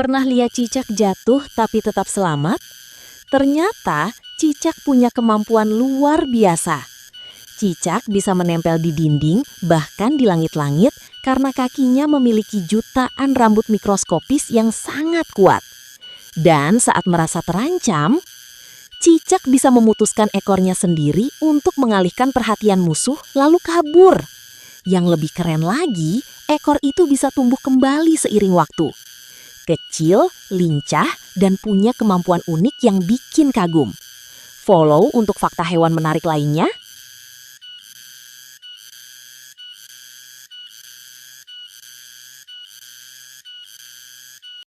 Pernah lihat cicak jatuh tapi tetap selamat? Ternyata cicak punya kemampuan luar biasa. Cicak bisa menempel di dinding, bahkan di langit-langit, karena kakinya memiliki jutaan rambut mikroskopis yang sangat kuat. Dan saat merasa terancam, cicak bisa memutuskan ekornya sendiri untuk mengalihkan perhatian musuh lalu kabur. Yang lebih keren lagi, ekor itu bisa tumbuh kembali seiring waktu. Kecil, lincah, dan punya kemampuan unik yang bikin kagum. Follow untuk fakta hewan menarik lainnya.